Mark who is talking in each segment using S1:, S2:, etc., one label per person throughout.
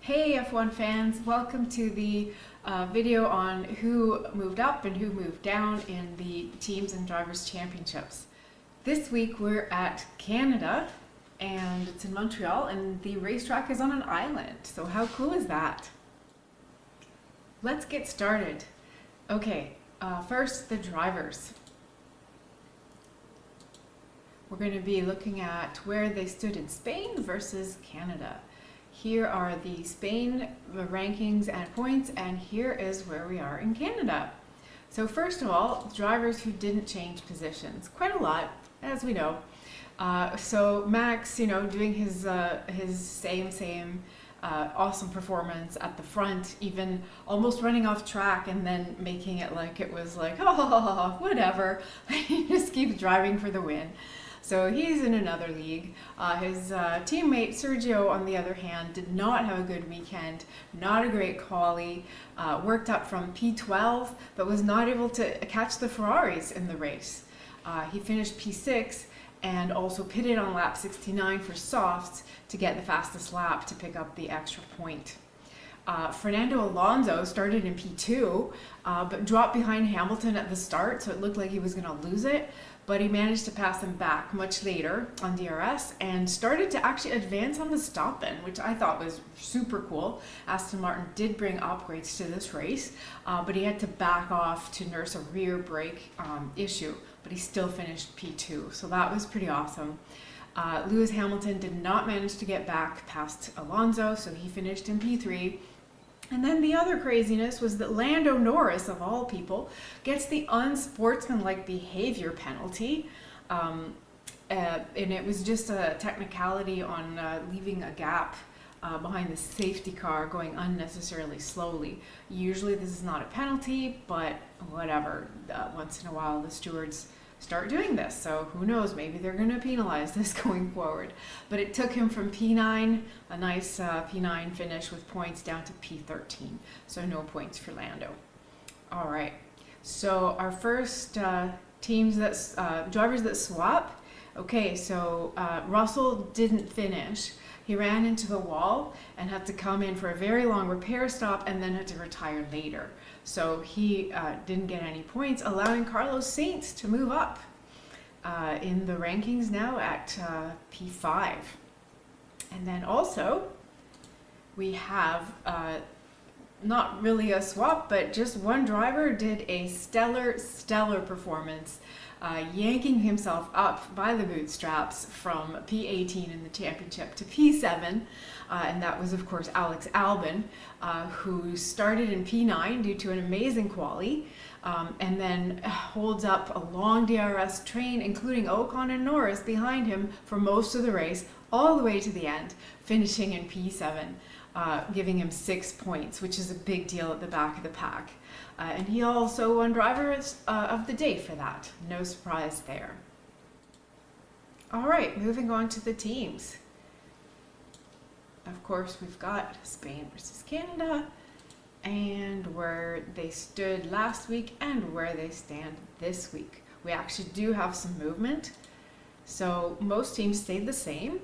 S1: Hey F1 fans, welcome to the video on who moved up and who moved down in the Teams and Drivers Championships. This week we're at Canada and it's in Montreal and the racetrack is on an island. So how cool is that? Let's get started. Okay, first the drivers. We're going to be looking at where they stood in Spain versus Canada. Here are the Spain rankings and points, and here is where we are in Canada. So first of all, drivers who didn't change positions, quite a lot, as we know. So Max, doing his same awesome performance at the front, even almost running off track and then making it like it was like, oh, whatever, he just keeps driving for the win. So he's in another league. His teammate Sergio, on the other hand, did not have a good weekend, not a great quali, worked up from P12, but was not able to catch the Ferraris in the race. He finished P6 and also pitted on lap 69 for softs to get the fastest lap to pick up the extra point. Fernando Alonso started in P2, but dropped behind Hamilton at the start, so it looked like he was going to lose it. But he managed to pass him back much later on DRS and started to actually advance on the stop-in, which I thought was super cool. Aston Martin did bring upgrades to this race, but he had to back off to nurse a rear brake issue, but he still finished P2, so that was pretty awesome. Lewis Hamilton did not manage to get back past Alonso, so he finished in P3. And then the other craziness was that Lando Norris, of all people, gets the unsportsmanlike behavior penalty. And it was just a technicality on leaving a gap behind the safety car going unnecessarily slowly. Usually this is not a penalty, but whatever. Once in a while the stewards start doing this, so who knows, maybe they're going to penalize this going forward. But it took him from P9, a nice P9 finish with points, down to P13, so no points for Lando. All right, so our first drivers that swap. Okay, so Russell didn't finish. He ran into the wall and had to come in for a very long repair stop and then had to retire later. So he didn't get any points, allowing Carlos Sainz to move up in the rankings now at P5. And then also we have not really a swap, but just one driver did a stellar performance, yanking himself up by the bootstraps from P18 in the championship to P7, and that was of course Alex Albon, who started in P9 due to an amazing quali, and then holds up a long DRS train, including Ocon and Norris behind him for most of the race, all the way to the end, finishing in P7. Giving him 6 points, which is a big deal at the back of the pack. And he also won driver of the day for that. No surprise there. All right, moving on to the teams. Of course, we've got Spain versus Canada, and where they stood last week and where they stand this week. We actually do have some movement. So most teams stayed the same.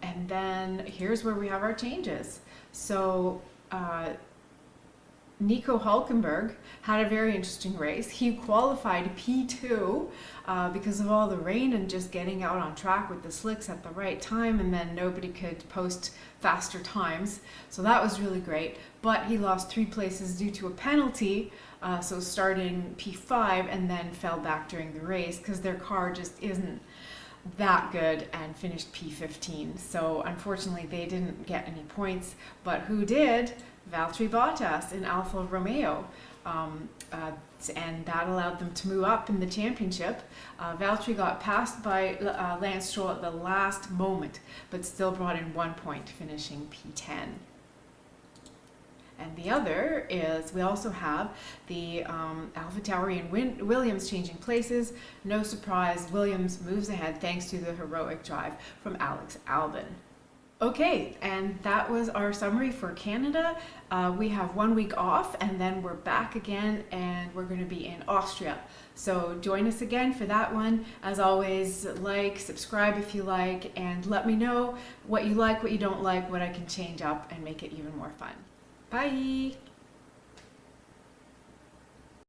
S1: And then here's where we have our changes. So Nico Hülkenberg had a very interesting race. He qualified P2 because of all the rain and just getting out on track with the slicks at the right time, and then nobody could post faster times. So that was really great. But he lost 3 places due to a penalty, so starting P5 and then fell back during the race because their car just isn't that good and finished P15. So unfortunately they didn't get any points, but who did? Valtteri Bottas in Alfa Romeo, and that allowed them to move up in the championship. Valtteri got passed by Lance Stroll at the last moment, but still brought in 1 point, finishing P10. And the other is we also have the AlphaTauri and Williams changing places. No surprise, Williams moves ahead thanks to the heroic drive from Alex Albon. Okay, and that was our summary for Canada. We have 1 week off and then we're back again and we're going to be in Austria. So join us again for that one. As always, like, subscribe if you like, and let me know what you like, what you don't like, what I can change up and make it even more fun. Bye!